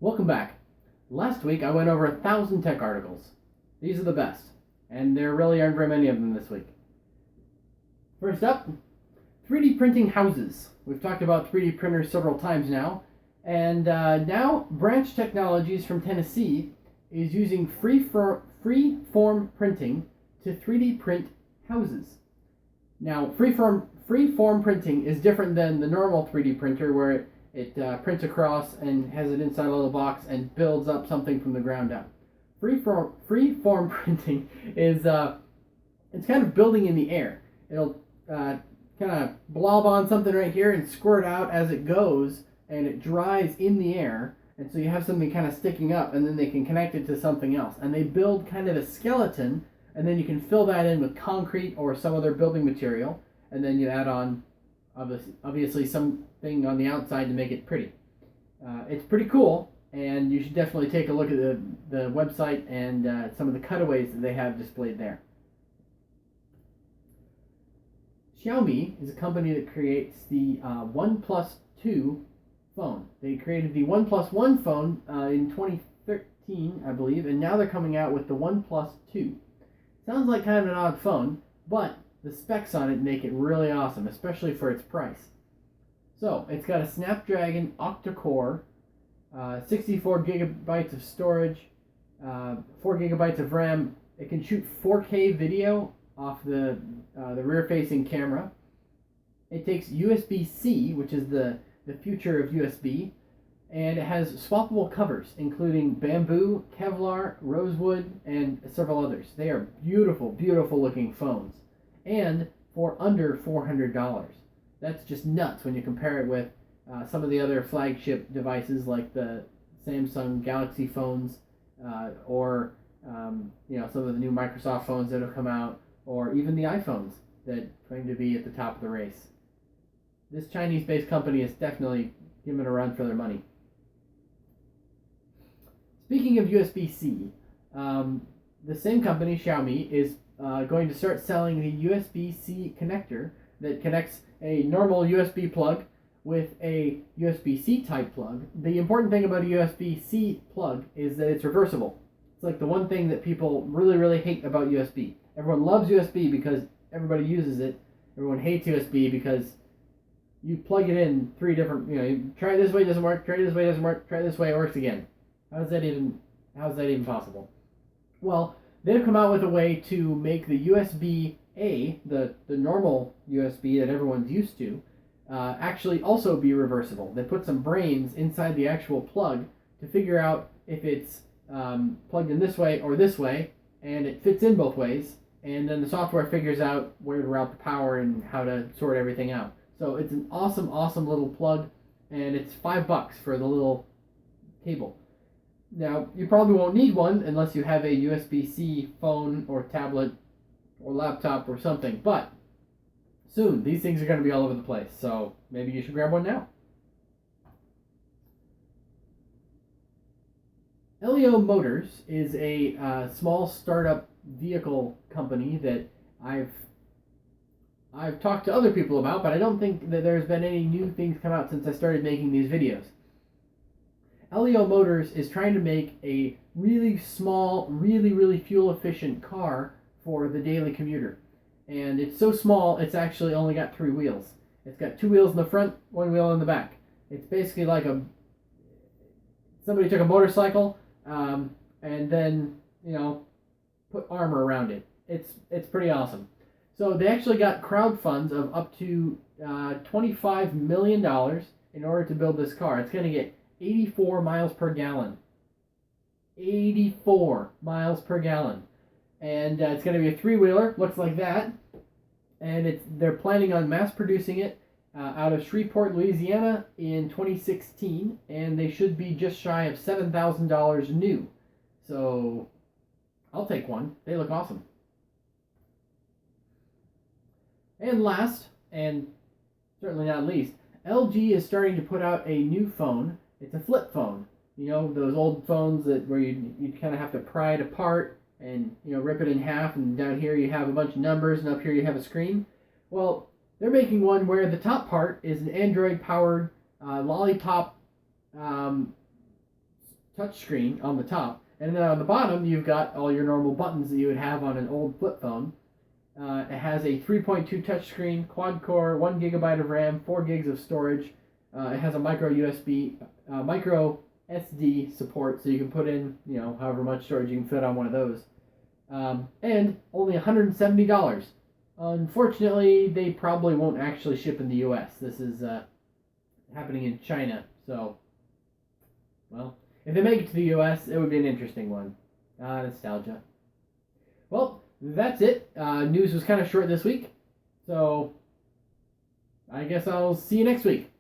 Welcome back. Last week I went over 1,000 tech articles. These are the best, and there really aren't very many of them this week. First up, 3D printing houses. We've talked about 3D printers several times now, and now Branch Technologies from Tennessee is using free-form printing to 3D print houses. Now, free-form printing is different than the normal 3D printer where it prints across and has it inside a little box and builds up something from the ground up. Free-form printing is it's kind of building in the air. It'll kind of blob on something right here and squirt out as it goes, and it dries in the air, and so you have something kind of sticking up, and then they can connect it to something else. And they build kind of a skeleton, and then you can fill that in with concrete or some other building material, and then you add on obviously something on the outside to make it pretty. It's pretty cool, and you should definitely take a look at the website and some of the cutaways that they have displayed there. Xiaomi is a company that creates the OnePlus 2 phone. They created the OnePlus 1 phone in 2013, I believe, and now they're coming out with the OnePlus 2. Sounds like kind of an odd phone, but the specs on it make it really awesome, especially for its price. So, it's got a Snapdragon octa-core, 64 gigabytes of storage, 4 gigabytes of RAM. It can shoot 4K video off the rear-facing camera. It takes USB-C, which is the future of USB, and it has swappable covers, including bamboo, Kevlar, rosewood, and several others. They are beautiful, beautiful looking phones, and for under $400. That's just nuts when you compare it with some of the other flagship devices like the Samsung Galaxy phones or some of the new Microsoft phones that have come out, or even the iPhones that claim to be at the top of the race. This Chinese-based company is definitely giving a run for their money. Speaking of USB-C, the same company, Xiaomi, is going to start selling the USB-C connector that connects a normal USB plug with a USB-C type plug. The important thing about a USB-C plug is that it's reversible. It's like the one thing that people really, really hate about USB. Everyone loves USB because everybody uses it. Everyone hates USB because you plug it in three different, you try this way, it doesn't work, try this way, it doesn't work, try this way, it works again. How is that even possible? Well, they've come out with a way to make the USB-A, the normal USB that everyone's used to, actually also be reversible. They put some brains inside the actual plug to figure out if it's plugged in this way or this way, and it fits in both ways, and then the software figures out where to route the power and how to sort everything out. So it's an awesome, awesome little plug, and it's $5 for the little cable. Now, you probably won't need one unless you have a USB-C phone or tablet or laptop or something, but soon these things are going to be all over the place, so maybe you should grab one now. Elio Motors is a small startup vehicle company that I've talked to other people about, but I don't think that there's been any new things come out since I started making these videos. Elio Motors is trying to make a really small, really, really fuel-efficient car for the daily commuter. And it's so small, it's actually only got 3 wheels. It's got 2 wheels in the front, 1 wheel in the back. It's basically like somebody took a motorcycle and then, put armor around it. It's pretty awesome. So they actually got crowd funds of up to $25 million in order to build this car. It's going to get 84 miles per gallon. 84 miles per gallon. And it's going to be a 3-wheeler, looks like that. And they're planning on mass producing it out of Shreveport, Louisiana in 2016. And they should be just shy of $7,000 new. So I'll take one. They look awesome. And last, and certainly not least, LG is starting to put out a new phone. It's a flip phone. Those old phones where you kind of have to pry it apart and rip it in half, and down here you have a bunch of numbers, and up here you have a screen. Well, they're making one where the top part is an Android-powered Lollipop touchscreen on the top, and then on the bottom you've got all your normal buttons that you would have on an old flip phone. It has a 3.2 touchscreen, quad core, 1 gigabyte of RAM, 4 gigs of storage. It has a micro SD support, so you can put in, however much storage you can fit on one of those. And only $170. Unfortunately, they probably won't actually ship in the U.S. This is happening in China, so, well, if they make it to the U.S., it would be an interesting one. Nostalgia. Well, that's it. News was kind of short this week, so I guess I'll see you next week.